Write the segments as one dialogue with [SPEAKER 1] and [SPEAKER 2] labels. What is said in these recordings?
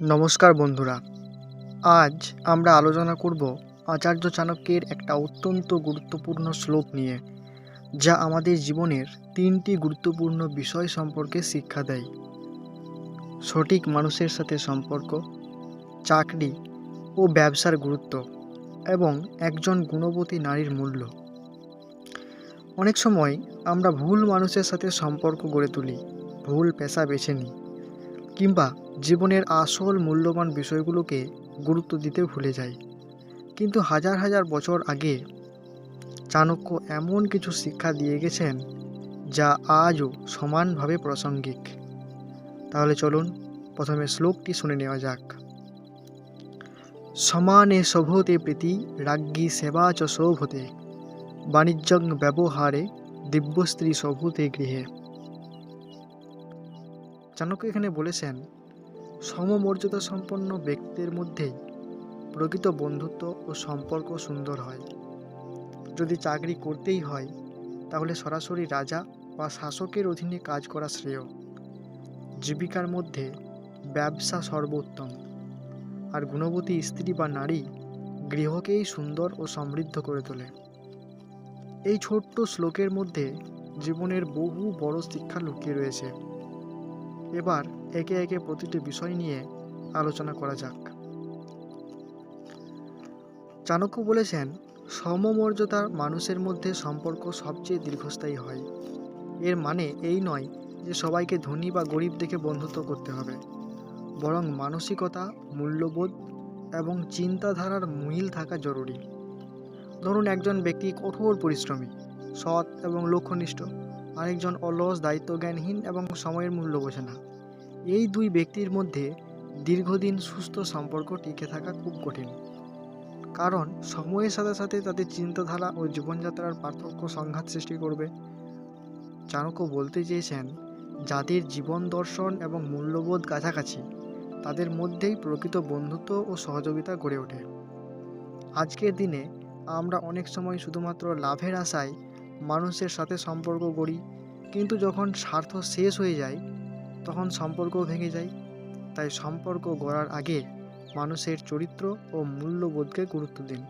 [SPEAKER 1] নমস্কার বন্ধুরা, আজ আমরা আলোচনা করব আচার্য চাণক্যের একটা অত্যন্ত গুরুত্বপূর্ণ শ্লোক নিয়ে, যা আমাদের জীবনের 3টি গুরুত্বপূর্ণ বিষয় সম্পর্কে শিক্ষা দেয়: সঠিক মানুষের সাথে সম্পর্ক, চাকরি ও ব্যবসার গুরুত্ব এবং একজন গুণবতী নারীর মূল্য। অনেক সময় আমরা ভুল মানুষের সাথে সম্পর্ক গড়ে তুলি, ভুল পেশা বেছে নিই, কিংবা জীবনের আসল মূল্যবান বিষয়গুলোকে গুরুত্ব দিতে ভুলে যাই। কিন্তু হাজার হাজার বছর আগে চাণক্য এমন কিছু শিক্ষা দিয়ে গেছেন যা আজও সমানভাবে প্রাসঙ্গিক। তাহলে চলুন প্রথমে শ্লোকটি শুনে নেওয়া যাক। সমানে শোভতে প্রীতি রাজ্ঞী সেবা চ শোভতে, বাণিজ্যং ব্যবহারে দিব্যস্ত্রী শোভতে গৃহে। চাণক্য এখানে বলেছেন, সমমর্যাদা সম্পন্ন ব্যক্তিদের মধ্যেই প্রকৃত বন্ধুত্ব ও সম্পর্ক সুন্দর হয়। যদি চাকরি করতেই হয় তাহলে সরাসরি রাজা বা শাসকের অধীনে কাজ করা শ্রেয়। জীবিকার মধ্যে ব্যবসা সর্বোত্তম, আর গুণবতী স্ত্রী বা নারী গৃহকেই সুন্দর ও সমৃদ্ধ করে তোলে। এই ছোট্ট শ্লোকের মধ্যে জীবনের বহু বড় শিক্ষা লুকিয়ে রয়েছে। এবার একে একে প্রতিটি বিষয় নিয়ে আলোচনা করা যাক। চাণক্য বলেছেন, সমমর্যাদার মানুষের মধ্যে সম্পর্ক সবচেয়ে দীর্ঘস্থায়ী হয়। এর মানে এই নয় যে সবাইকে ধনী বা গরিব দেখে বন্ধুত্ব করতে হবে, বরং মানসিকতা, মূল্যবোধ এবং চিন্তাধারার মিল থাকা জরুরি। ধরুন, একজন ব্যক্তি কঠোর পরিশ্রমী, সৎ এবং লক্ষ্যনিষ্ঠ, আরেকজন অলস, দায়িত্বজ্ঞানহীন এবং সময়ের মূল্য বোঝে না। এই দুই ব্যক্তির মধ্যে দীর্ঘদিন সুস্থ সম্পর্ক টিকে থাকা খুব কঠিন, কারণ সময়ের সাথে সাথে তাদের চিন্তাধারা ও জীবনযাত্রার পার্থক্য সংঘাত সৃষ্টি করবে। চাণক্য বলতে চেয়েছেন, যাদের জীবন দর্শন এবং মূল্যবোধ কাছাকাছি, তাদের মধ্যেই প্রকৃত বন্ধুত্ব ও সহযোগিতা গড়ে ওঠে। আজকের দিনে আমরা অনেক সময় শুধুমাত্র লাভের আশায় মানুষের সাথে সম্পর্ক গড়ি, কিন্তু যখন স্বার্থ শেষ হয়ে যায় তখন সম্পর্কও ভেঙে যায়। তাই সম্পর্ক গড়ার আগে মানুষের চরিত্র ও মূল্যবোধকে গুরুত্ব দিন।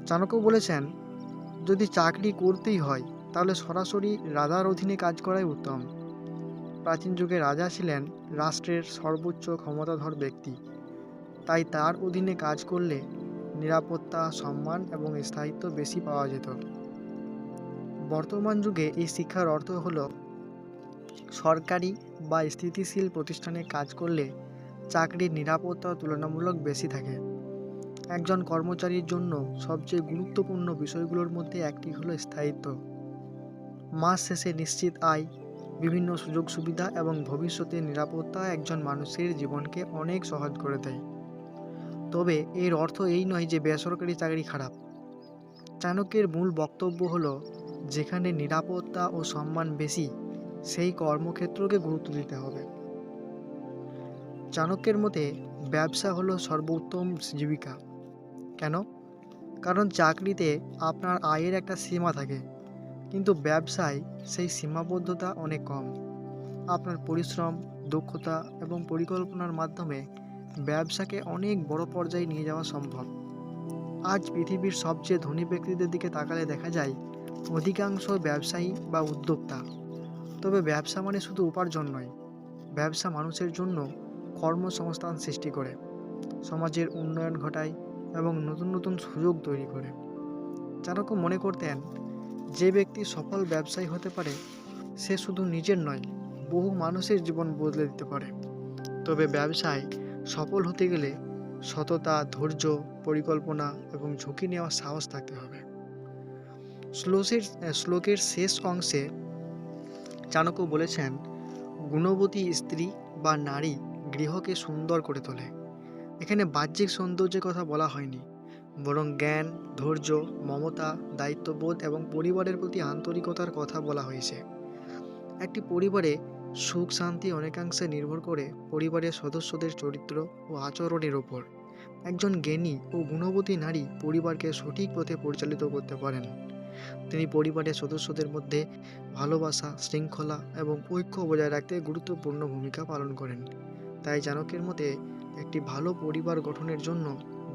[SPEAKER 1] চাণক্য বলেছেন, যদি চাকরি করতেই হয় তাহলে সরাসরি রাজার অধীনে কাজ করাই উত্তম। প্রাচীন যুগে রাজা ছিলেন রাষ্ট্রের সর্বোচ্চ ক্ষমতাধর ব্যক্তি, তাই তার অধীনে কাজ করলে নিরাপত্তা, সম্মান এবং স্থায়িত্ব বেশি পাওয়া যেত। বর্তমান যুগে এই শিক্ষার অর্থ হল, সরকারি বা স্থিতিশীল প্রতিষ্ঠানে কাজ করলে চাকরির নিরাপত্তা তুলনামূলক বেশি থাকে। একজন কর্মচারীর জন্য সবচেয়ে গুরুত্বপূর্ণ বিষয়গুলোর মধ্যে একটি হলো স্থায়িত্ব। মাস শেষে নিশ্চিত আয়, বিভিন্ন সুযোগ সুবিধা এবং ভবিষ্যতের নিরাপত্তা একজন মানুষের জীবনকে অনেক সহজ করে দেয়। তবে এর অর্থ এই নয় যে বেসরকারি চাকরি খারাপ। চাণক্যের মূল বক্তব্য হলো, যেখানে নিরাপত্তা ও সম্মান বেশি, সেই কর্মক্ষেত্রকে গুরুত্ব দিতে হবে। চাণক্যের মতে ব্যবসা হলো সর্বোত্তম জীবিকা। কেন? কারণ চাকরিতে আপনার আয়ের একটা সীমা থাকে, কিন্তু ব্যবসায় সেই সীমাবদ্ধতা অনেক কম। আপনার পরিশ্রম, দক্ষতা এবং পরিকল্পনার মাধ্যমে ব্যবসাকে অনেক বড় পর্যায়ে নিয়ে যাওয়া সম্ভব। আজ পৃথিবীর সবচেয়ে ধনী ব্যক্তিদের দিকে তাকালে দেখা যায় অধিকাংশ ব্যবসায়ী বা উদ্যোক্তা। তবে ব্যবসা মানে শুধু উপার্জন নয়, ব্যবসা মানুষের জন্য কর্মসংস্থান সৃষ্টি করে, সমাজের উন্নয়ন ঘটায় এবং নতুন নতুন সুযোগ তৈরি করে। চাণক্য মনে করতেন, যে ব্যক্তি সফল ব্যবসায়ী হতে পারে সে শুধু নিজের নয়, বহু মানুষের জীবন বদলে দিতে পারে। তবে ব্যবসায় সফল হতে গেলে সততা, ধৈর্য, পরিকল্পনা এবং ঝুঁকি নেওয়ার সাহস থাকতে হবে। শ্লোকের শেষ অংশে চাণক্য বলেছেন, গুণবতী স্ত্রী বা নারী গৃহকে সুন্দর করে তোলে। এখানে বাহ্যিক সৌন্দর্যের কথা বলা হয়নি, বরং জ্ঞান, ধৈর্য, মমতা, দায়িত্ববোধ এবং পরিবারের প্রতি আন্তরিকতার কথা বলা হয়েছে। একটি পরিবারে সুখ শান্তি অনেকাংশে নির্ভর করে পরিবারের সদস্যদের চরিত্র ও আচরণের ওপর। একজন জ্ঞানী ও গুণবতী নারী পরিবারকে সঠিক পথে পরিচালিত করতে পারেন। তিনি পরিবারের সদস্যদের মধ্যে ভালোবাসা, শৃঙ্খলা এবং ঐক্য বজায় রাখতে গুরুত্বপূর্ণ ভূমিকা পালন করেন। তাই চাণক্যের মতে একটি ভালো পরিবার গঠনের জন্য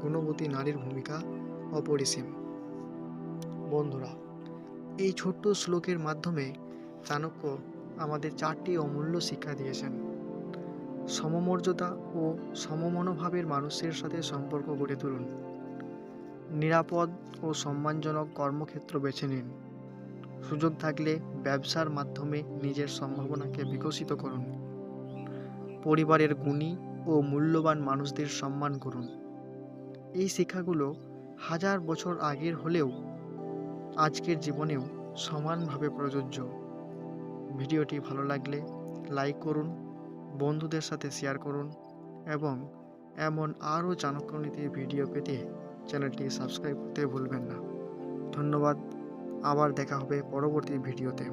[SPEAKER 1] গুণবতী নারীর ভূমিকা অপরিসীম। বন্ধুরা, এই ছোট্ট শ্লোকের মাধ্যমে চাণক্য আমাদের 4টি অমূল্য শিক্ষা দিয়েছেন। সমমর্যাদা ও সমমনোভাবের মানুষের সাথে সম্পর্ক গড়ে তুলুন। নিরাপদ ও সম্মানজনক কর্মক্ষেত্র বেছে নিন। সুযোগ থাকলে ব্যবসার মাধ্যমে নিজের সম্ভাবনাকে বিকশিত করুন। পরিবারের গুণী ও মূল্যবান মানুষদের সম্মান করুন। এই শিক্ষাগুলো হাজার বছর আগের হলেও আজকের জীবনেও সমানভাবে প্রযোজ্য। ভিডিওটি ভালো লাগলে লাইক করুন, বন্ধুদের সাথে শেয়ার করুন এবং এমন আরও চাণক্যনীতির ভিডিও পেতে চ্যানেলটি সাবস্ক্রাইব করতে ভুলবেন না। ধন্যবাদ। আবার দেখা হবে পরবর্তী ভিডিওতে।